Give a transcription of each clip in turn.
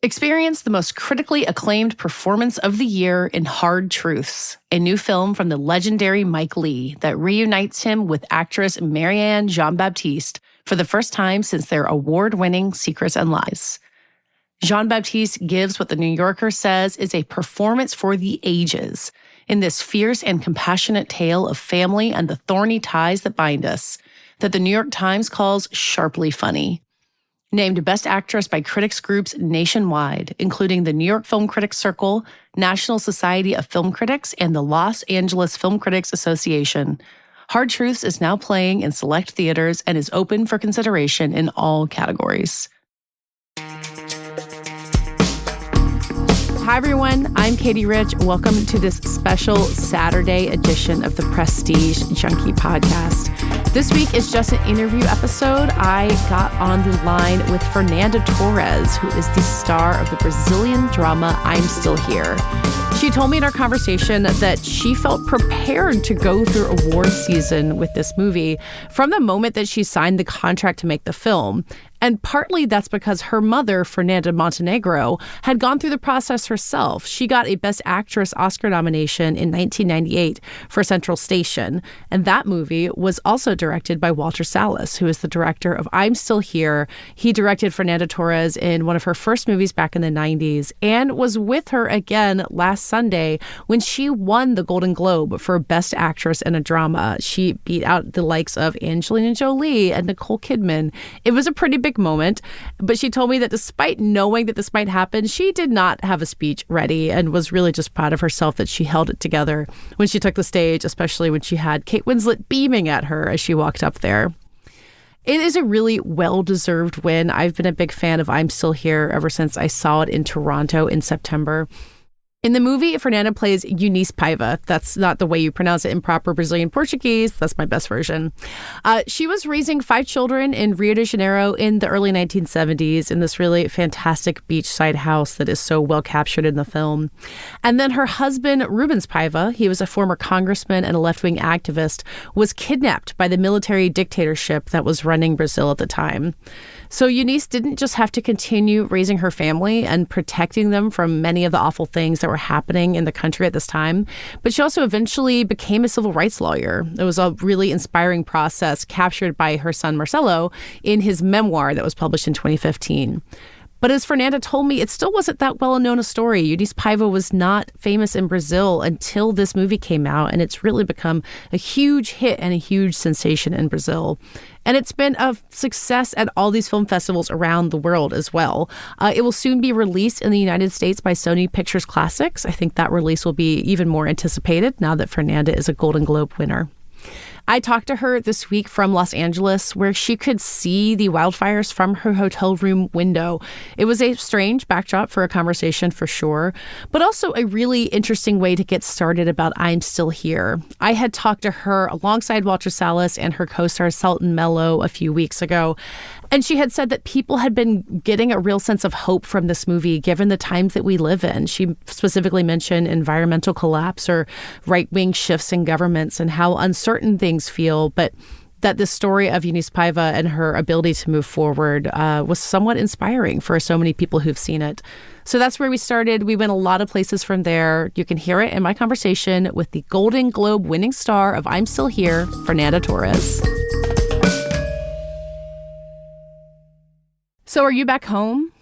Experience the most critically acclaimed performance of the year in Hard Truths, a new film from the legendary Mike Leigh that reunites him with actress Marianne Jean-Baptiste for the first time since their award-winning Secrets and Lies. Jean-Baptiste gives what the New Yorker says is a performance for the ages in this fierce and compassionate tale of family and the thorny ties that bind us, that the New York Times calls sharply funny. Named Best Actress by critics groups nationwide, including the New York Film Critics Circle, National Society of Film Critics, and the Los Angeles Film Critics Association. Hard Truths is now playing in select theaters and is open for consideration in all categories. Hi, everyone. I'm Katie Rich. Welcome to this special Saturday edition of the Prestige Junkie podcast. This week is just an interview episode. I got on the line with Fernanda Torres, who is the star of the Brazilian drama I'm Still Here. She told me in our conversation that she felt prepared to go through award season with this movie from the moment that she signed the contract to make the film. And partly that's because her mother, Fernanda Montenegro, had gone through the process herself. She got a Best Actress Oscar nomination in 1998 for Central Station. And that movie was also directed by Walter Salles, who is the director of I'm Still Here. He directed Fernanda Torres in one of her first movies back in the 90s and was with her again last Sunday when she won the Golden Globe for Best Actress in a Drama. She beat out the likes of Angelina Jolie and Nicole Kidman. It was a pretty big moment, but she told me that despite knowing that this might happen, she did not have a speech ready and was really just proud of herself that she held it together when she took the stage, especially when she had Kate Winslet beaming at her as she walked up there. It is a really well-deserved win. I've been a big fan of I'm Still Here ever since I saw it in Toronto in September. In the movie, Fernanda plays Eunice Paiva. That's not the way you pronounce it in proper Brazilian Portuguese. That's my best version. She was raising 5 children in Rio de Janeiro in the early 1970s in this really fantastic beachside house that is so well captured in the film. And then her husband, Rubens Paiva, he was a former congressman and a left-wing activist, was kidnapped by the military dictatorship that was running Brazil at the time. So Eunice didn't just have to continue raising her family and protecting them from many of the awful things that were happening in the country at this time, but she also eventually became a civil rights lawyer. It was a really inspiring process captured by her son Marcelo in his memoir that was published in 2015. But as Fernanda told me, it still wasn't that well-known a story. Eunice Paiva was not famous in Brazil until this movie came out, and it's really become a huge hit and a huge sensation in Brazil. And it's been a success at all these film festivals around the world as well. It will soon be released in the United States by Sony Pictures Classics. I think that release will be even more anticipated now that Fernanda is a Golden Globe winner. I talked to her this week from Los Angeles, where she could see the wildfires from her hotel room window. It was a strange backdrop for a conversation for sure, but also a really interesting way to get started about I'm Still Here. I had talked to her alongside Walter Salles and her co-star Sultan Mello a few weeks ago, and she had said that people had been getting a real sense of hope from this movie, given the times that we live in. She specifically mentioned environmental collapse or right-wing shifts in governments and how uncertain things feel, but that the story of Eunice Paiva and her ability to move forward was somewhat inspiring for so many people who've seen it. So that's where we started. We went a lot of places from there. You can hear it in my conversation with the Golden Globe winning star of I'm Still Here, Fernanda Torres. So are you back home?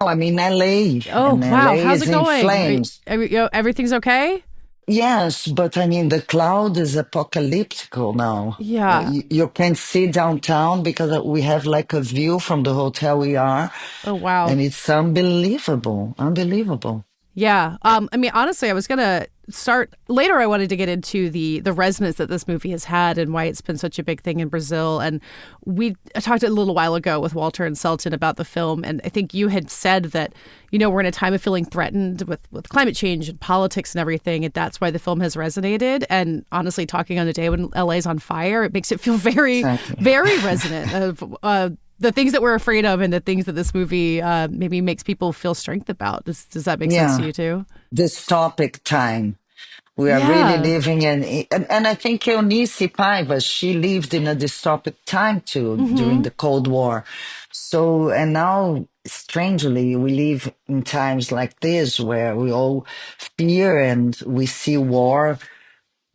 Oh, I'm in LA. Oh, wow. LA How's it going? Flames. Everything's okay? Yes, but I mean, the cloud is apocalyptical now. Yeah. You can't see downtown because we have like a view from the hotel we are. Oh, wow. And it's unbelievable. Unbelievable. Yeah. I mean, honestly, I was going to start later. I wanted to get into the resonance that this movie has had and why it's been such a big thing in Brazil. And I talked a little while ago with Walter and Sultan about the film. And I think you had said that, we're in a time of feeling threatened with climate change and politics and everything. And that's why the film has resonated. And honestly, talking on the day when LA is on fire, it makes it feel very, very resonant of the things that we're afraid of and the things that this movie maybe makes people feel strength about. Does that make sense to you too? Dystopic time. We are really living in, and I think Eunice Paiva, she lived in a dystopic time too, during the Cold War. So, and now strangely, we live in times like this where we all fear and we see war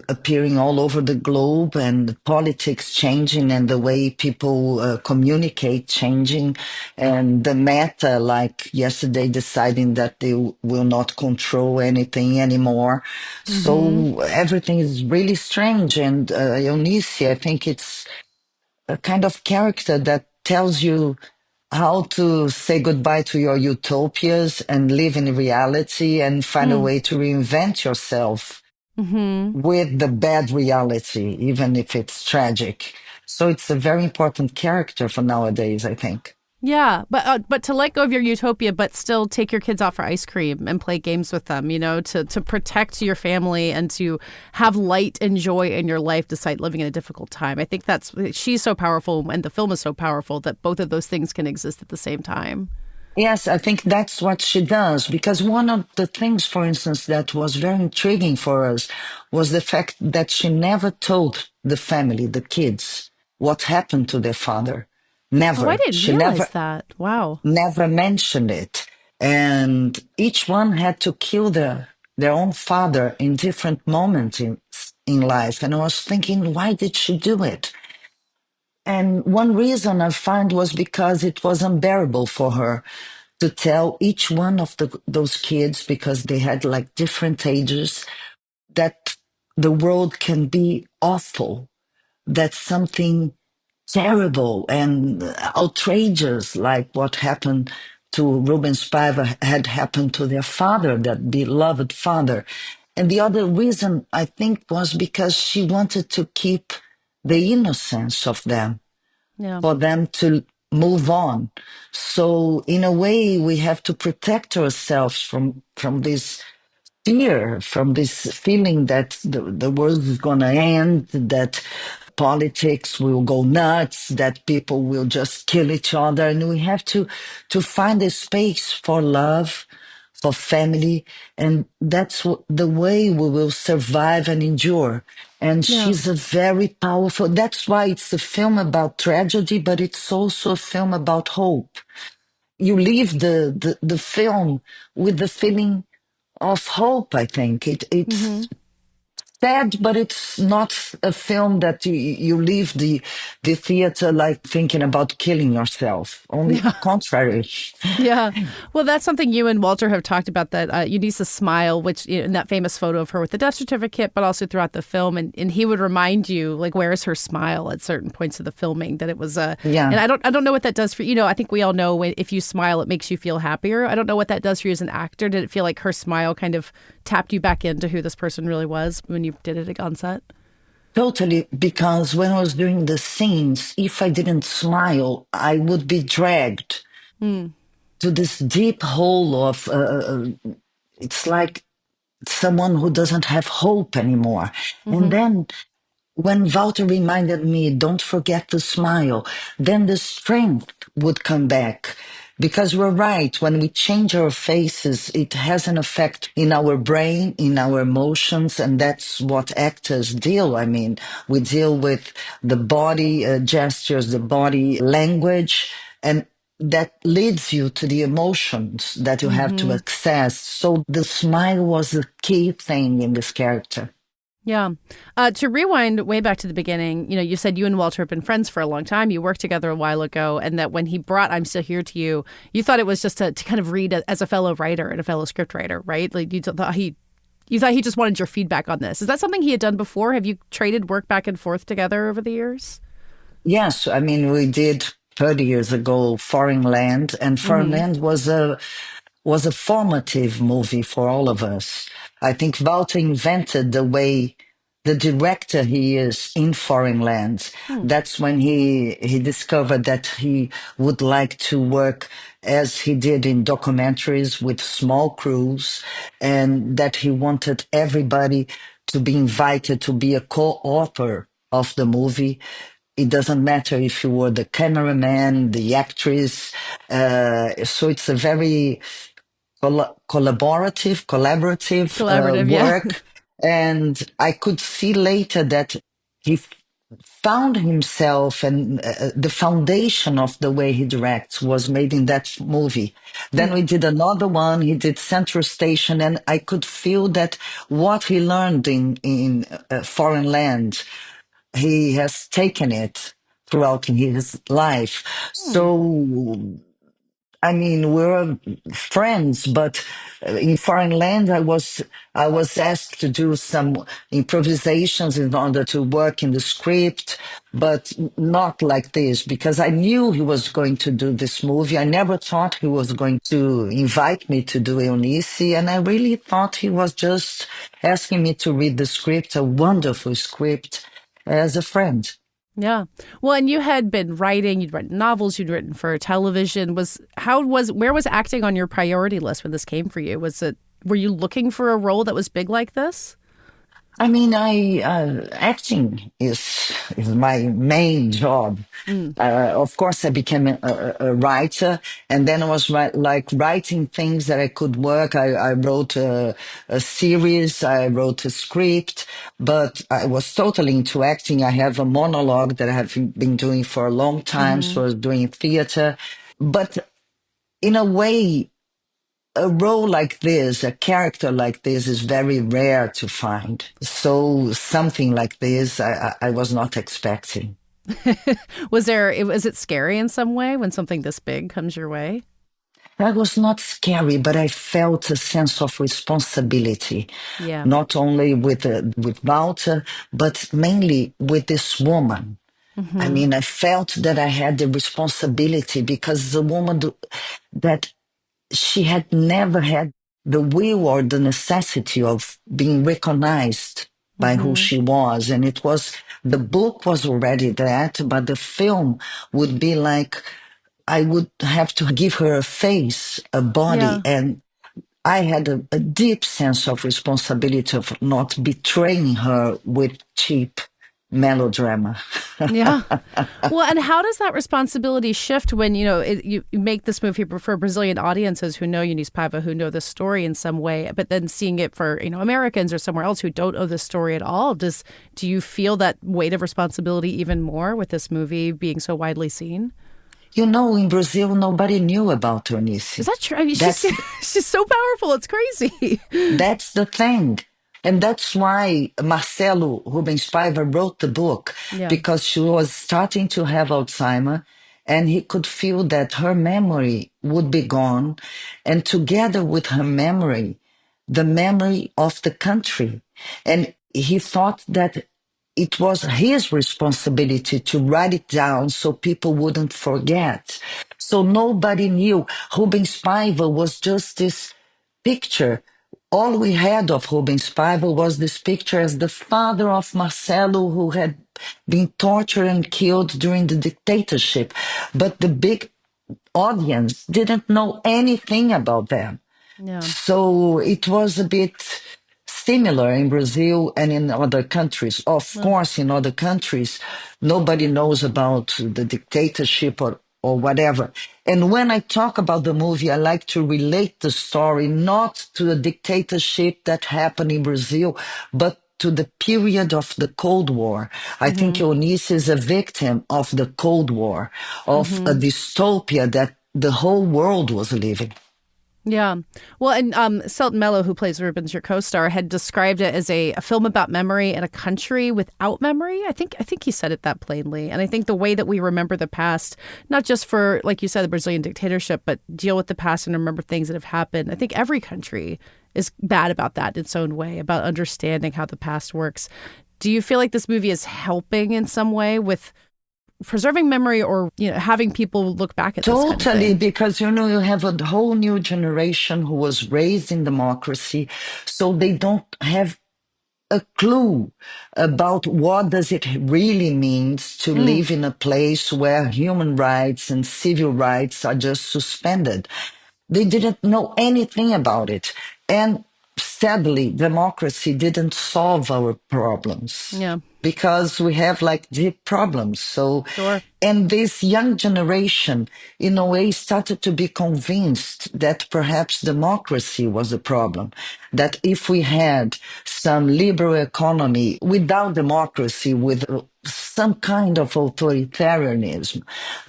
appearing all over the globe and politics changing and the way people communicate changing and the meta like yesterday deciding that they will not control anything anymore. Mm-hmm. So everything is really strange. And Eunice, I think it's a kind of character that tells you how to say goodbye to your utopias and live in reality and find a way to reinvent yourself Mm-hmm. with the bad reality, even if it's tragic. So it's a very important character for nowadays, I think. Yeah, but to let go of your utopia, but still take your kids out for ice cream and play games with them, to protect your family and to have light and joy in your life despite living in a difficult time. I think she's so powerful and the film is so powerful that both of those things can exist at the same time. Yes, I think that's what she does. Because one of the things, for instance, that was very intriguing for us was the fact that she never told the family, the kids, what happened to their father. Oh, I Never. didn't She never realize that. Wow. never mentioned it. And each one had to kill their own father in different moments in life. And I was thinking, why did she do it? And one reason I find was because it was unbearable for her to tell each one of those kids, because they had like different ages, that the world can be awful, that something terrible and outrageous, like what happened to Ruben Spiver, had happened to their father, that beloved father. And the other reason, I think, was because she wanted to keep the innocence of them, Yeah. for them to move on. So in a way, we have to protect ourselves from this fear, from this feeling that the world is going to end, that politics will go nuts, that people will just kill each other. And we have to find a space for love, for family. And that's the way we will survive and endure. And Yeah. she's a very powerful, that's why it's a film about tragedy, but it's also a film about hope. You leave the film with the feeling of hope, I think. It's Mm-hmm. sad, but it's not a film that you leave the theater like thinking about killing yourself. Only Yeah. contrary. Yeah. Well, that's something you and Walter have talked about, that Eunice's smile, which in that famous photo of her with the death certificate, but also throughout the film. And he would remind you, like, where's her smile at certain points of the filming, that it was Yeah. and I don't know what that does for, I think we all know if you smile, it makes you feel happier. I don't know what that does for you as an actor. Did it feel like her smile kind of tapped you back into who this person really was when you did it on set? Totally, because when I was doing the scenes, if I didn't smile, I would be dragged Mm. to this deep hole of, it's like someone who doesn't have hope anymore. And Mm-hmm. then when Walter reminded me, don't forget to smile, then the strength would come back. Because we're right, when we change our faces, it has an effect in our brain, in our emotions, and that's what actors deal. I mean, we deal with the body gestures, the body language, and that leads you to the emotions that you have to Mm-hmm. access. So the smile was a key thing in this character. Yeah. To rewind way back to the beginning, you said you and Walter have been friends for a long time. You worked together a while ago, and that when he brought I'm Still Here to you, you thought it was just to kind of read as a fellow writer and a fellow scriptwriter, right? Like you thought he just wanted your feedback on this. Is that something he had done before? Have you traded work back and forth together over the years? Yes, I mean, we did 30 years ago Foreign Land, and Foreign Mm-hmm. Land was a formative movie for all of us. I think Walter invented the way the director he is in Foreign Lands. Hmm. That's when he discovered that he would like to work as he did in documentaries with small crews, and that he wanted everybody to be invited to be a co-author of the movie. It doesn't matter if you were the cameraman, the actress. So it's a very collaborative Collaborative, yeah. work. And I could see later that he found himself, and the foundation of the way he directs was made in that movie. Then we did another one. He did Central Station, and I could feel that what he learned in foreign land, he has taken it throughout his life. Hmm. So I mean, we're friends, but in foreign land, I was asked to do some improvisations in order to work in the script, but not like this because I knew he was going to do this movie. I never thought he was going to invite me to do Eunice, and I really thought he was just asking me to read the script, a wonderful script, as a friend. Yeah. Well, and you had been writing, you'd written novels, you'd written for television. Where was acting on your priority list when this came for you? Were you looking for a role that was big like this? I mean, I acting is my main job. Mm. Of course, I became a writer, and then I was like writing things that I could work. I wrote a series, I wrote a script, but I was totally into acting. I have a monologue that I have been doing for a long time, so I was doing theater. But in a way, a role like this, a character like this is very rare to find. So something like this, I was not expecting. Was it scary in some way when something this big comes your way? That was not scary, but I felt a sense of responsibility, Yeah. not only with Walter, but mainly with this woman. I Hmm. mean, I felt that I had the responsibility because the woman that she had never had the will or the necessity of being recognized by who Hmm. she was. And the book was already that, but the film would be like, I would have to give her a face, a body. Yeah. And I had a deep sense of responsibility of not betraying her with cheap melodrama. Yeah. Well, and how does that responsibility shift when, you make this movie for Brazilian audiences who know Eunice Paiva, who know the story in some way, but then seeing it for, Americans or somewhere else who don't know the story at all? Do you feel that weight of responsibility even more with this movie being so widely seen? In Brazil, nobody knew about Is Eunice. that true? I mean, she's That's she's so powerful. It's crazy. That's the thing. And that's why Marcelo Rubens Paiva wrote the book, Yeah. because she was starting to have Alzheimer and he could feel that her memory would be gone. And together with her memory, the memory of the country. And he thought that it was his responsibility to write it down so people wouldn't forget. So nobody knew. Rubens Paiva was just this picture. All we had of Rubens Paiva was this picture as the father of Marcelo, who had been tortured and killed during the dictatorship. But the big audience didn't know anything about them. Yeah. So it was a bit similar in Brazil and in other countries. Of Well, course, in other countries, nobody knows about the dictatorship or whatever. And when I talk about the movie, I like to relate the story not to the dictatorship that happened in Brazil, but to the period of the Cold War. I think hmm. Eunice is a victim of the Cold War, of a Hmm. dystopia that the whole world was living. Yeah. Well, and Selton Mello, who plays Rubens, your co-star, had described it as a film about memory in a country without memory. I think he said it that plainly. And I think the way that we remember the past, not just for, like you said, the Brazilian dictatorship, but deal with the past and remember things that have happened. I think every country is bad about that in its own way, about understanding how the past works. Do you feel like this movie is helping in some way with preserving memory or, having people look back at this kind of Totally, thing? because you have a whole new generation who was raised in democracy, so they don't have a clue about what does it really means to Mm, live in a place where human rights and civil rights are just suspended. They didn't know anything about it. And sadly, democracy didn't solve our problems yeah. because we have like deep problems. So, Sure. and this young generation, in a way, started to be convinced that perhaps democracy was a problem. That if we had some liberal economy without democracy, with some kind of authoritarianism,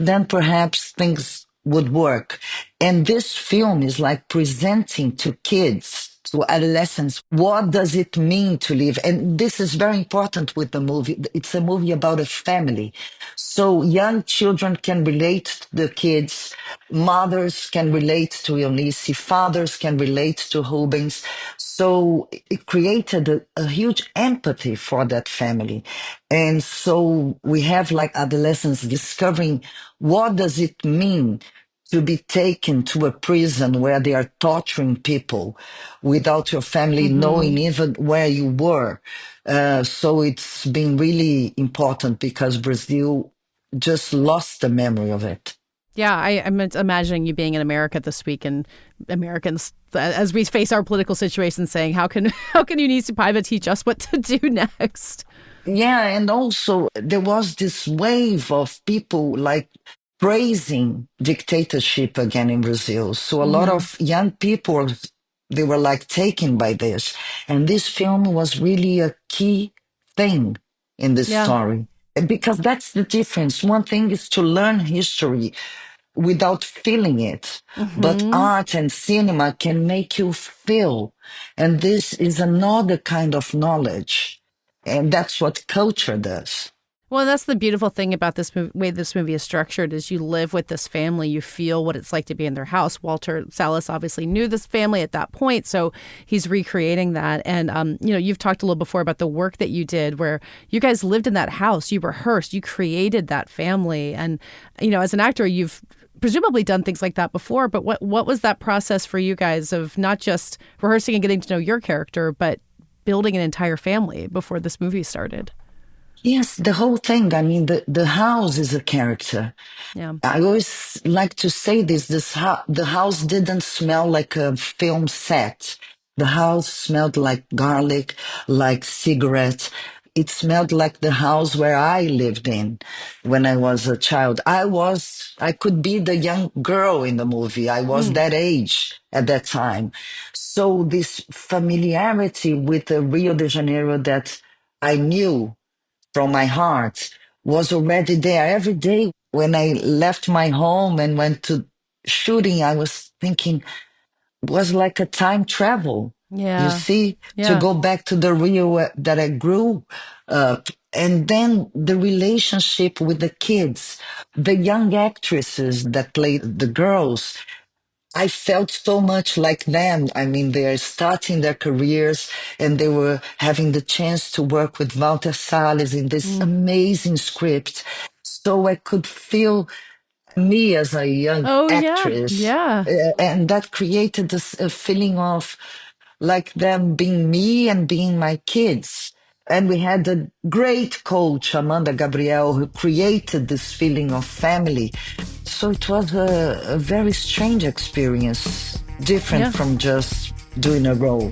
then perhaps things would work. And this film is like presenting to kids, to adolescents, what does it mean to live? And this is very important with the movie. It's a movie about a family. So young children can relate to the kids, mothers can relate to Eunice, fathers can relate to Rubens. So it created a huge empathy for that family. And so we have like adolescents discovering what does it mean to be taken to a prison where they are torturing people without your family Mm-hmm. knowing even where you were. So it's been really important because Brazil just lost the memory of it. Yeah, I'm imagining you being in America this week and Americans, as we face our political situation, saying, how can Eunice Paiva teach us what to do next? Yeah, and also there was this wave of people like praising dictatorship again in Brazil. So a lot Mm-hmm. of young people, they were like taken by this. And this film was really a key thing in this Yeah. story. Because that's the difference. One thing is to learn history without feeling it. But Mm-hmm. art and cinema can make you feel. And this is another kind of knowledge. And that's what culture does. Well, that's the beautiful thing about this way this movie is structured is you live with this family, you feel what it's like to be in their house. Walter Salles obviously knew this family at that point, so he's recreating that. And you've talked a little before about the work that you did, where you guys lived in that house, you rehearsed, you created that family, and as an actor, you've presumably done things like that before. But what was that process for you guys of not just rehearsing and getting to know your character, but building an entire family before this movie started? Yes, the whole thing. I mean, the house is a character. Yeah. I always like to say the house didn't smell like a film set. The house smelled like garlic, like cigarettes. It smelled like the house where I lived in when I was a child. I could be the young girl in the movie. I was Mm. that age at that time. So this familiarity with the Rio de Janeiro that I knew from my heart was already there. Every day when I left my home and went to shooting, I was thinking it was like a time travel. You Yeah. see, to Yeah. go back to the Rio that I grew up. And then the relationship with the kids, the young actresses that played the girls, I felt so much like them. I mean, they are starting their careers and they were having the chance to work with Walter Salles in this Mm. amazing script. So I could feel me as a young Oh, yeah. actress. Yeah. And that created this a feeling of like them being me and being my kids. And we had a great coach, Amanda Gabriel, who created this feeling of family. So it was a very strange experience, different Yeah. from just doing a role.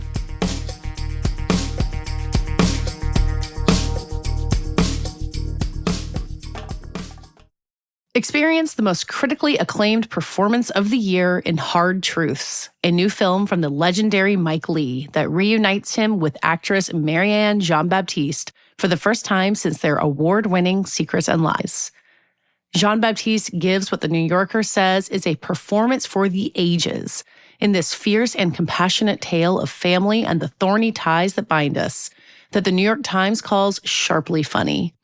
Experience the most critically acclaimed performance of the year in Hard Truths, a new film from the legendary Mike Leigh that reunites him with actress Marianne Jean-Baptiste for the first time since their award-winning Secrets and Lies. Jean-Baptiste gives what the New Yorker says is a performance for the ages in this fierce and compassionate tale of family and the thorny ties that bind us, that the New York Times calls sharply funny.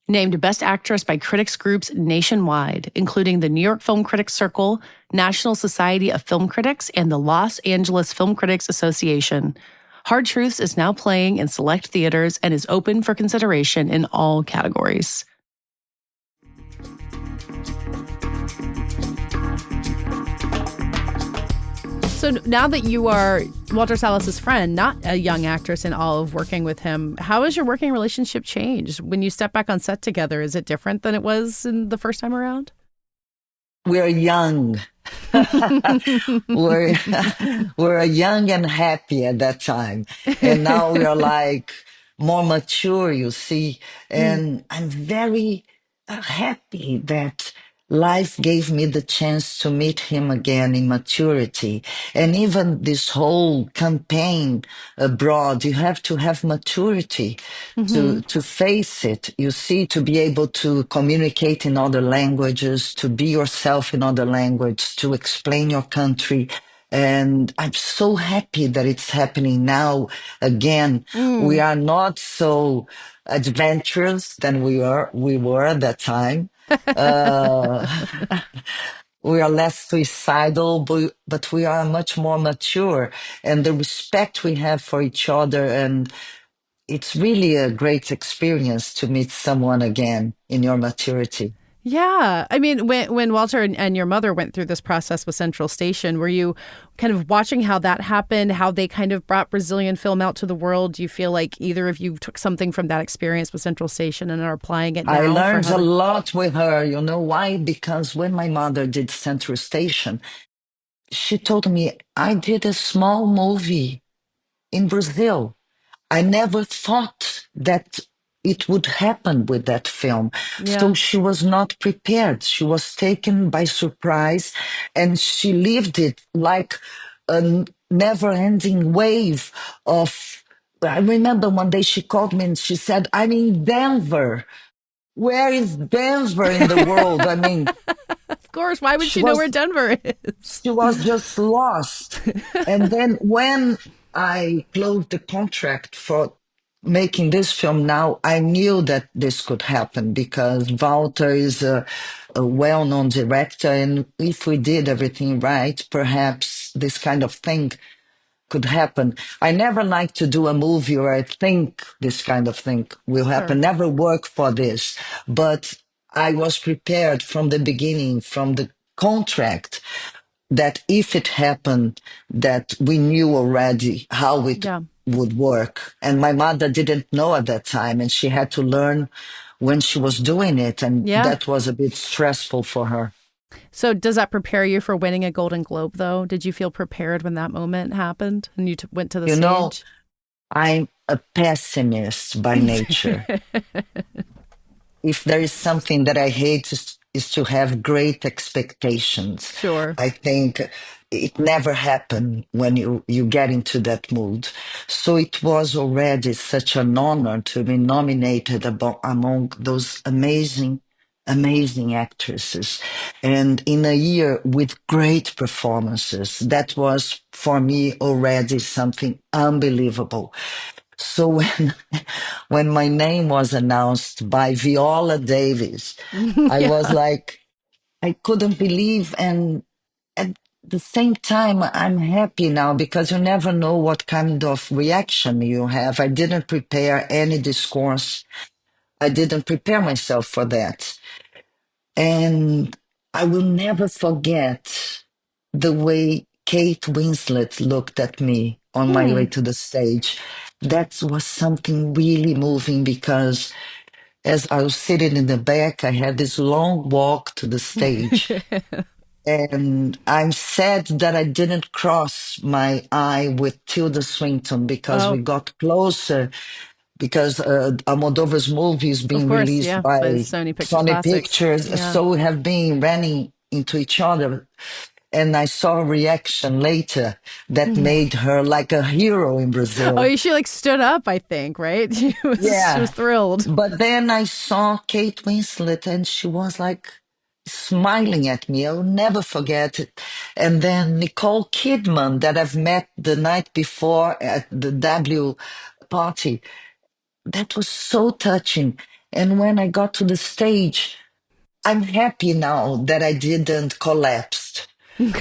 Named Best Actress by critics groups nationwide, including the New York Film Critics Circle, National Society of Film Critics, and the Los Angeles Film Critics Association. Hard Truths is now playing in select theaters and is open for consideration in all categories. So now that you are Walter Salles' friend, not a young actress in all of working with him, how has your working relationship changed? When you step back on set together, is it different than it was in the first time around? We're young. we're, we're young and happy at that time. And now we are like more mature, you see. Mm. And I'm very happy that life gave me the chance to meet him again in maturity. And even this whole campaign abroad, you have to have maturity Hmm. to face it. You see, to be able to communicate in other languages, to be yourself in other languages, to explain your country. And I'm so happy that it's happening now again. We Mm. are not so adventurous than we were at that time. Uh, we are less suicidal, but we are much more mature, and the respect we have for each other. And it's really a great experience to meet someone again in your maturity. Yeah. I mean, when Walter and your mother went through this process with Central Station, were you kind of watching how that happened, how they kind of brought Brazilian film out to the world? Do you feel like either of you took something from that experience with Central Station and are applying it I now for learned how a to? lot with her. You know why? Because when my mother did Central Station, she told me, I did a small movie in Brazil. I never thought that it would happen with that film. So Yeah. she was not prepared. She was taken by surprise, and she lived it like a never ending wave of. I remember one day she called me and she said, I'm in Denver. Where is Denver in the world? I mean, Of course. Why would she she know where was Denver is? she was just lost. And then when I closed the contract for making this film now, I knew that this could happen because Walter is a well-known director. And if we did everything right, perhaps this kind of thing could happen. I never like to do a movie where I think this kind of thing will Sure. happen, never work for this. But I was prepared from the beginning, from the contract, that if it happened, that we knew already how it Yeah. would work. And my mother didn't know at that time, and she had to learn when she was doing it. And Yeah. that was a bit stressful for her. So does that prepare you for winning a Golden Globe, though? Did you feel prepared when that moment happened and you went to the You know, stage? I'm a pessimist by nature. If there is something that I hate is to have great expectations. Sure. I think it never happened when you get into that mood. So it was already such an honor to be nominated among those amazing, amazing actresses. And in a year with great performances, that was for me already something unbelievable. So when my name was announced by Viola Davis, I was Yeah. like, I couldn't believe. And at the same time, I'm happy now because you never know what kind of reaction you have. I didn't prepare any discourse. I didn't prepare myself for that. And I will never forget the way Kate Winslet looked at me on my way Hmm. to the stage. That was something really moving because as I was sitting in the back, I had this long walk to the stage. And I'm sad that I didn't cross my eye with Tilda Swinton because we Oh, got closer because Almodovar's movie is of being course. released Yeah. By by Sony Picture Sony Classics. Pictures. Yeah. So we have been running into each other. And I saw a reaction later that made her like a hero in Brazil. Oh, she like stood up, I think, right? She was Yeah. thrilled. But then I saw Kate Winslet and she was like smiling at me. I'll never forget it. And then Nicole Kidman that I've met the night before at the W party. That was so touching. And when I got to the stage, I'm happy now that I didn't collapse.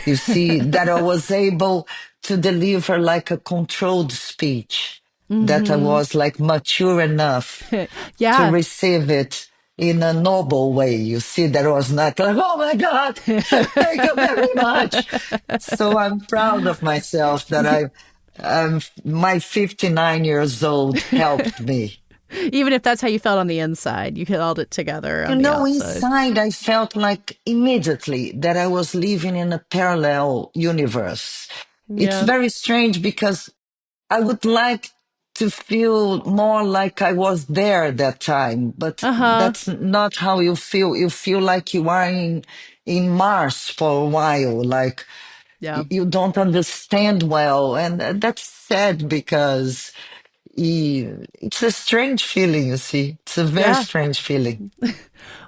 You see, that I was able to deliver like a controlled speech, that I Hmm. was like mature enough to Yeah. receive it in a noble way. You see, that I was not like, oh my God, thank you very much. So I'm proud of myself that my 59 years old helped me. Even if that's how you felt on the inside, you held it together You on the know, outside. inside, I felt like immediately that I was living in a parallel universe. It's Yeah. very strange because I would like to feel more like I was there that time, but Uh-huh. that's not how you feel. You feel like you are in Mars for a while, like Yeah. you don't understand well, and that's sad because it's a strange feeling. You see, it's a very Yeah. strange feeling.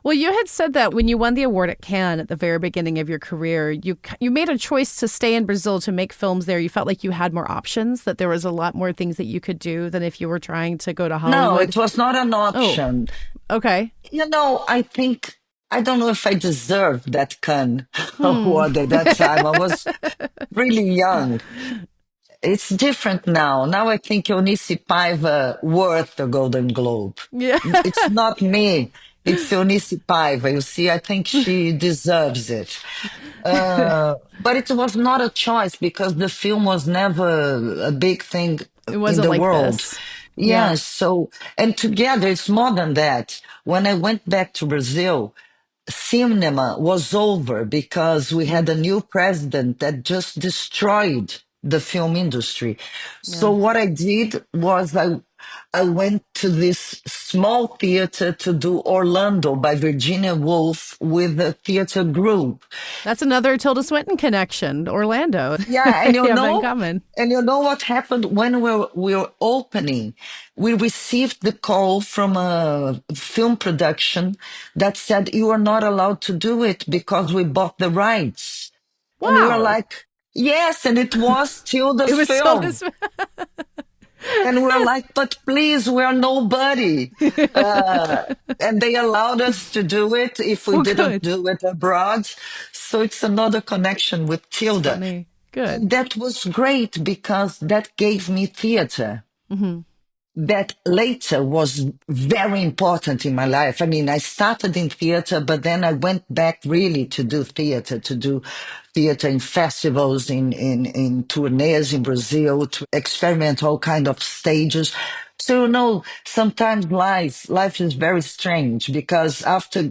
Well, you had said that when you won the award at Cannes at the very beginning of your career, you made a choice to stay in Brazil to make films there. You felt like you had more options, that there was a lot more things that you could do than if you were trying to go to No, Hollywood. it was not an Oh, option. okay. I think I don't know if I deserved that Cannes Hmm. award at that time. I was really young. It's different now. Now I think Eunice Paiva worth the Golden Globe. Yeah. It's not me. It's Eunice Paiva. You see, I think she deserves it. But it was not a choice because the film was never a big thing It in wasn't the like world. this. Yeah. Yeah, so, and together it's more than that. When I went back to Brazil, cinema was over because we Mm, had a new president that just destroyed the film industry. So yeah. what I did was I went to this small theater to do Orlando by Virginia Woolf with a theater group. That's another Tilda Swinton connection, Orlando. Yeah, and You have that in common. what happened when we were opening? We received the call from a film production that said you are not allowed to do it because we bought the rights. And we were Wow. like, yes, and it was still the It was Tilda film. Swinton. And we're like, but please, we're nobody. Uh, and they allowed us to do it if we Well, didn't good. do it abroad. So it's another connection with It's Tilda. funny. Good. And that was great because that gave me theater Hmm. that later was very important in my life. I mean, I started in theater, but then I went back really to do theater in festivals, in tournees in Brazil, to experiment all kind of stages. So, sometimes life is very strange because after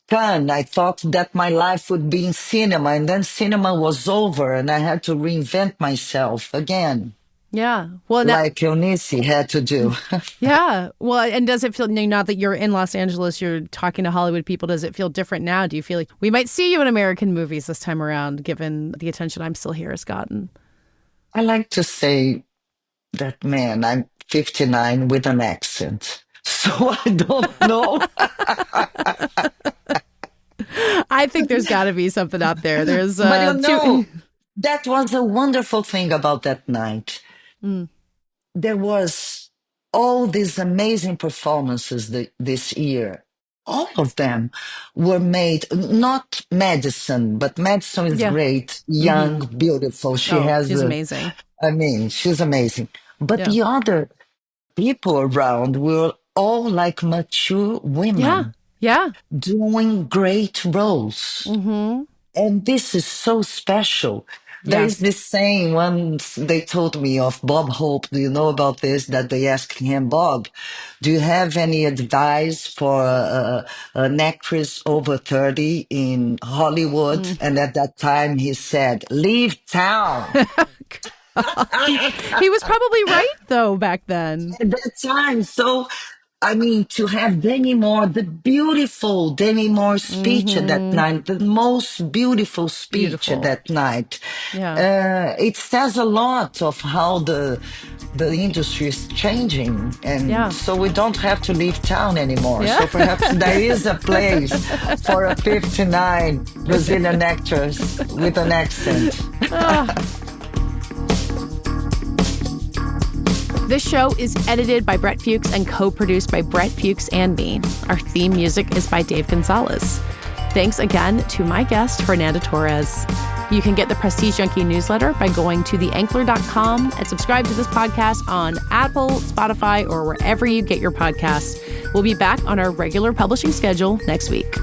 Cannes, I thought that my life would be in cinema, and then cinema was over and I had to reinvent myself again, Yeah. Well, now, like Eunice had to do. yeah. Well, and does it feel now that you're in Los Angeles, you're talking to Hollywood people, does it feel different now? Do you feel like we might see you in American movies this time around, given the attention I'm Still Here has gotten? I like to say that, man, I'm 59 with an accent. So I don't know. I think there's got to be something out there. There's But two. that was a wonderful thing about that night. Mm, There was all these amazing performances this year. All of them were made, not Madison, but Madison is yeah. great, Hmm. young, beautiful. She Oh, has she's amazing. she's amazing. But Yeah. the other people around were all like mature Yeah. women Yeah. doing great roles. Hmm. And this is so special. There Yeah. is this saying once they told me of Bob Hope. Do you know about this? That they asked him, Bob, do you have any advice for an actress over 30 in Hollywood? Mm. And at that time he said, leave town. He was probably right, though, back then. At that time. So, I mean, to have Demi Moore, the beautiful Demi Moore speech at that Hmm. night, the most beautiful speech at Beautiful. that night, Yeah. it says a lot of how the industry is changing. And Yeah. so we don't have to leave town anymore. Yeah. So perhaps there is a place for a 59 Brazilian actress with an accent. This show is edited by Brett Fuchs and co-produced by Brett Fuchs and me. Our theme music is by Dave Gonzalez. Thanks again to my guest, Fernanda Torres. You can get the Prestige Junkie newsletter by going to theankler.com and subscribe to this podcast on Apple, Spotify, or wherever you get your podcasts. We'll be back on our regular publishing schedule next week.